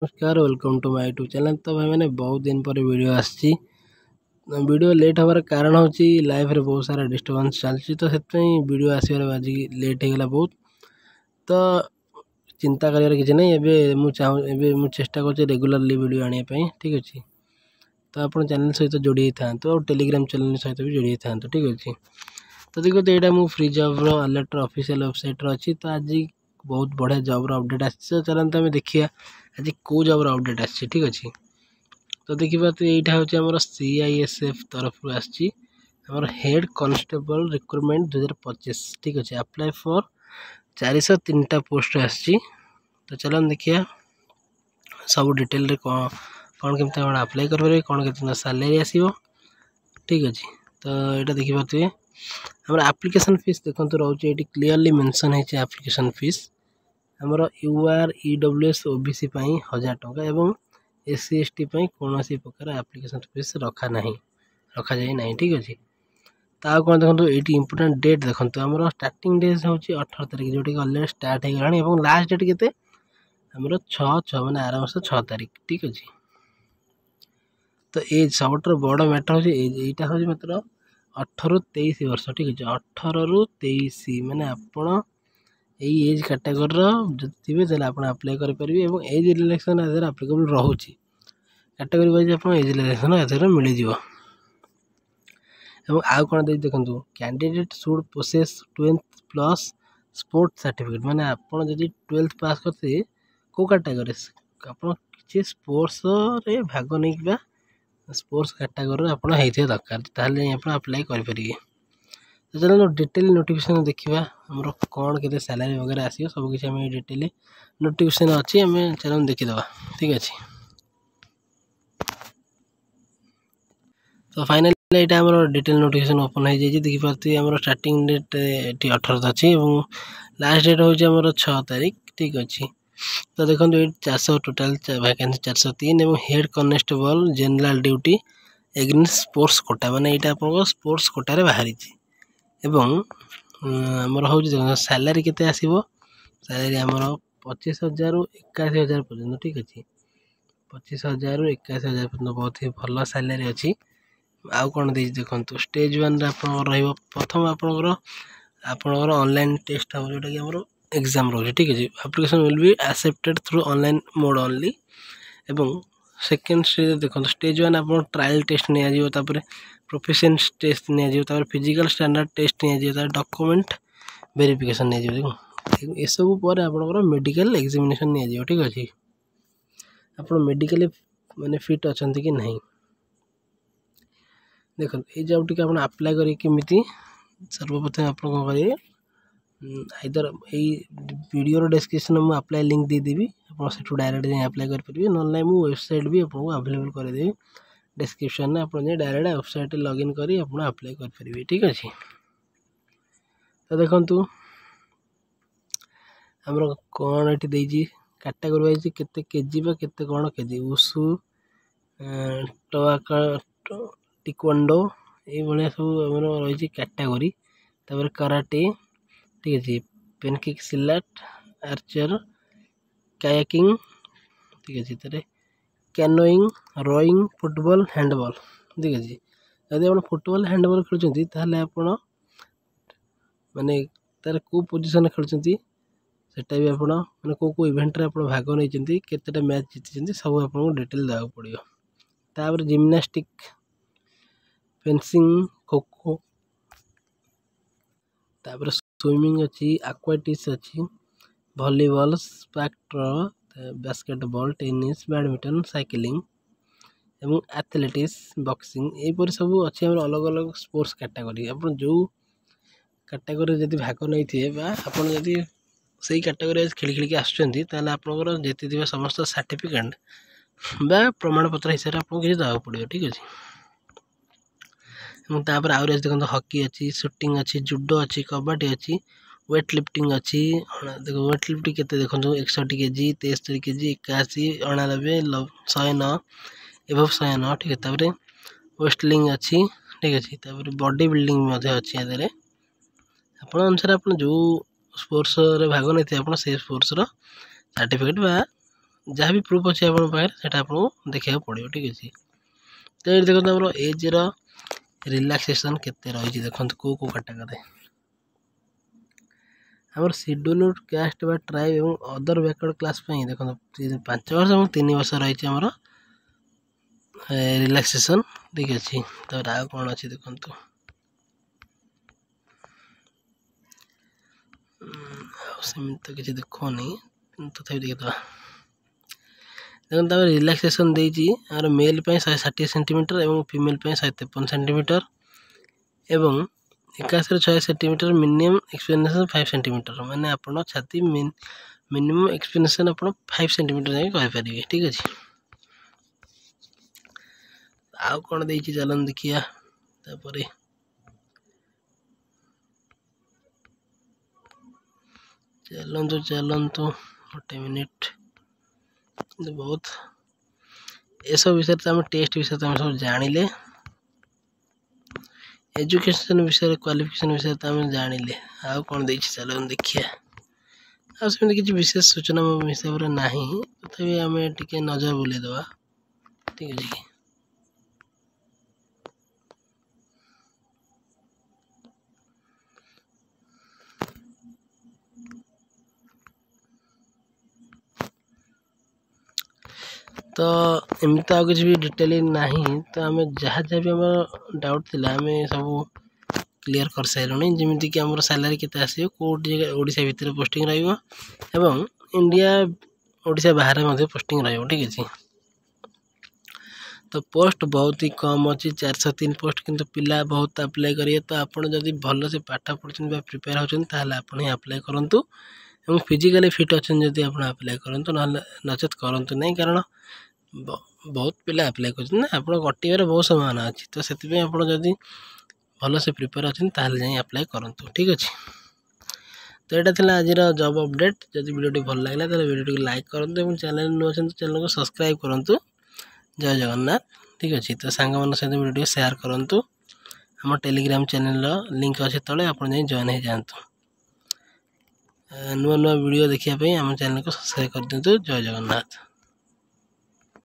नमस्कार welcome to my YouTube channel. तो भाई मैंने बहुत दिन पर वीडियो आसी वीडियो लेट हमार कारण हूँ लाइफ रे बहुत सारा डिस्टर्बेंस चलती तो वीडियो आसबार आज लेट होगा बहुत। तो चिंता कर किसी ना एवं चेष्टा कर रेगुलारली वीडियो आने ठीक अच्छे। तो आप चैनल सहित जोड़ी था और टेलीग्राम चैनल सहित भी जोड़ी था ठीक अच्छे। तो देखो तो यहाँ मुझे फ्री जॉब अलर्टर ऑफिशियल वेबसाइट अच्छी। तो आज बहुत बढ़िया जॉब अपडेट आसी चलते आम देखिए आज कौ जॉब अपडेट आसी ठीक अच्छे। तो देखिए तो यहाँ हूँ CISF तरफ आमर हेड कॉन्स्टेबल रिक्रुटमेंट 2025 ठीक अच्छे। अप्लाई फॉर 403टा पोस्ट आसी। तो चलो देखिए सब डिटेल रे कौन केमती आप अप्लाई करेंगे कौन के सैलरी आसो ठीक अच्छे। तो यहाँ देखिए आम एप्लिकेशन फीस देखो रोचे क्लीयरली मेंशन है एप्लिकेशन फीस आमर UR EWS OBC 1000 टंका एवं SC ST कौन प्रकार एप्लिकेशन फीस रखा जाए ना ठीक अच्छे। तो कौन देखो ये इंपोर्टेंट डेट देखो आम स्टार्टिंग डेट हूँ 18 तारीख जो अलरेडी स्टार्ट हो गला लास्ट डेट के आमर 6/6 मैंने आर मास 6 तारीख ठीक अच्छे। तो ये सब बड़ मैटर हूँ यहाँ हूँ मात्र 18 ରୁ 23 वर्ष ठीक अच्छे। 18 ରୁ 23 मैंने आपण यही एज कैटेगोरी थे तो आप अप्लाई करेंगे और एज रिलैक्सेशन आप्लिकेबल रोचे कैटेगोरी वाइज आप एज रिलैक्सेशन मिल जाव। आउ कौन देखो candidate should possess 12th plus sports certificate मैंने आपड़ जब 12th पास करते कौ कैटेगोरी आप किसी स्पोर्ट्स रे भाग नहीं स्पोर्ट्स कैटेगोरी आप दरकार ताले आप अप्लाई करेंगे। तो चलो डिटेल नोटिफिकेशन देखा आमर कौन के सैलरी वगैरह आसो सब किसी आम डिटेल नोटिफिकेशन अच्छी आम चलो देखीदे ठीक अच्छे। तो फाइनली यहाँ आम डिटेल नोटिफिकेशन ओपन हो जाए देखिए आम स्टार्टिंग डेट ये 18 अच्छी और लास्ट डेट हूँ आम 6 तारीख ठीक अच्छे। तो देखो ये 400 टोटाल वैकेंसी 403 और head constable general duty against sports quota माने यहाँ आप स्पोर्ट्स कोटा बाहरी एवं आमर हूँ सैलरी केते आसीबो सैलरी आमर 25,000 ରୁ 81,000 पर्यंत ठीक अच्छे। 25,000 ରୁ 81,000 पर्यंत बहुत ही भल सैलरी अच्छी। आउ कौन देखो स्टेज 1 प्रथम आपणकर ऑनलाइन टेस्ट हम जोटा कि आमर एग्जाम रोचे ठीक अच्छे। Application will be accepted through online mode only एवं सेकेंड स्टेज देखो स्टेज 1 आप ट्रायल टेस्ट नहीं प्रोफिशिएंसी टेस्ट नहीं फिजिकल स्टैंडर्ड टेस्ट नहीं डॉक्यूमेंट वेरिफिकेशन नहीं देखो ये सब पर आप मेडिकल एग्जामिनेशन नहीं ठीक अच्छे। आप मेडिकल माने फिट अच्छा कि नहीं देखो ये जब टी आप अप्लाई करें सर्वप्रथम आप कौन करेंगे आइदर यही वीडियो डिस्क्रिप्शन में अप्लाई लिंक देदेवी आप डायरेक्ट जाए अप्लाई करेंगे ना मुझे वेबसाइट भी आपको अवेलेबल करदेवी डिस्क्रिप्शन में आप डायरेक्ट वेबसाइट लॉगिन करी आप अप्लाई करेंगे ठीक अच्छे। तो देखु आमर कौन ये कैटेगोरी वाइज केते केजी केते कौन केजी उषु टिक्वांडो ये सब रही कैटेगोरी तापर कराटे ठीक अच्छे पेनकिक सिलेट आर्चर कायाकिंग ठीक अच्छे तारे कैनोइंग रोइंग फुटबॉल हैंडबॉल ठीक अच्छे। जदि आप फुटबॉल हैंडबॉल खेलुंट ताहले आपण माने तार को पोजिशन खेलुंट सेटा भी आप मैंने कौ इवेंट रे आप भाग नहीं केतेटा मैच जीति सब आपको डिटेल देवा पड़ो। तापर जिम्नास्टिक फेंसिंग खो तापर स्विमिंग अच्छी एक्वाटिक्स अच्छी वॉलीबॉल स्पैक्टर बास्केटबॉल टेनिस बैडमिंटन साइकिलिंग एवं एथलेटिक्स बॉक्सिंग यहीपर सब अच्छे अलग अलग स्पोर्ट्स कैटेगरी आप जो कैटेगरी जब भाग नहीं थे आप से कैटेगरी खेली खेलिक आसुँच आपंकर जी समस्त सर्टिफिकेट प्रमाण पत्र हिसाब से आपको किसी देवा पड़ो ठीक अच्छे। तापर आउरी देखो हॉकी अच्छी शूटिंग अच्छी जुडो अच्छी कबड्डी अच्छी वेट लिफ्टिंग अच्छी देखो वेट लिफ्टिंग केते देखो 61 kg 73 kg 81 98 109 एवं 109 ठीक है। तापर वेस्टलिंग अच्छी ठीक अच्छे तापर बॉडी बिल्डिंग अच्छी आप अनुसार आप जो स्पोर्ट्स रे भाग नहीं थे आप से स्पोर्ट्स सर्टिफिकेट जहाँ भी प्रूफ अच्छे आप आपको देखा पड़ो। ठीक अच्छे तो ये देखो आम एज रिलैक्सेशन केते रही देखो कौ कैटेगरी आमर शेड्यूल्ड कास्ट बा ट्राइब और अदर बैकवर्ड क्लास देखो 5 वर्ष और 3 वर्ष रही आमर रिलैक्सेशन। ठीक अच्छे तो आ कौन अच्छी देखो सेम तो किसी देखनी तथा देखा देखो रिलैक्सेशन देती मेल 160 सेंटीमीटर और फीमेल 153 सेंटीमीटर एवं 61 सेंटीमीटर मिनिमम एक्सप्लेनेशन 5 सेंटीमीटर माने आपण छाती मिनिमम एक्सप्लेनेशन आप 5 सेंटीमीटर जाए कहींपारे। ठीक अच्छे आउ कौन दे चलन देखिया चलतु गोटे मिनिट बहुत ये सब विषय तो आम टेस्ट विषय तो आम सब जानिले एजुकेशन विषय क्वालिफिकेशन विषय तो आम जानिले आउ कौन दे चलन देखिया आमती किसी विशेष सूचना मो हिसाब से ना तथापि आम टे नजर बुलेदवा। ठीक है तो एमती आ किसी भी डिटेल ना तो आम जहाँ जहाँ भी आम डाउट थी आम सब क्लीयर कर सारूँ जमीक कि आम सैलरी केते आसो कौटी ओडिशा भितर पोस्टिंग रहा इंडिया ओडिशा बाहर पोस्टिंग रहा। ठीक अच्छे तो पोस्ट बहुत ही कम अच्छी 403 पोस्ट किंतु पिला बहुत अप्लाई करिए तो आपड़ जदि भल से पाठ पढ़ुं प्रिपेयर होती आप अप्लाई करूँ फिजिकली फिट अच्छा जब आप अप्लाई करूँ ना नचेत करूँ नहीं कारण बहुत पिला अप्लाई कर आप कटिबार बहुत संभावना अच्छी तो से जदि भल से प्रिपेयर अच्छा जाए अप्लाई करूँ। ठीक अच्छे तो यहाँ थी आज जॉब अपडेट जब वीडियो भल लगे तो वीडियो लाइक करूँ चैनल नुआ चैनल को सब्सक्राइब करूँ। जय जगन्नाथ। ठीक अच्छे तो सांग मान सहित वीडियो शेयर करूँ आम टेलीग्राम चैनल लिंक अच्छे तले आप जॉइन हो जातु नुआ नुआ वीडियो देखिए आम चैनल को सब्सक्राइब कर दिंतु। जय जगन्नाथ।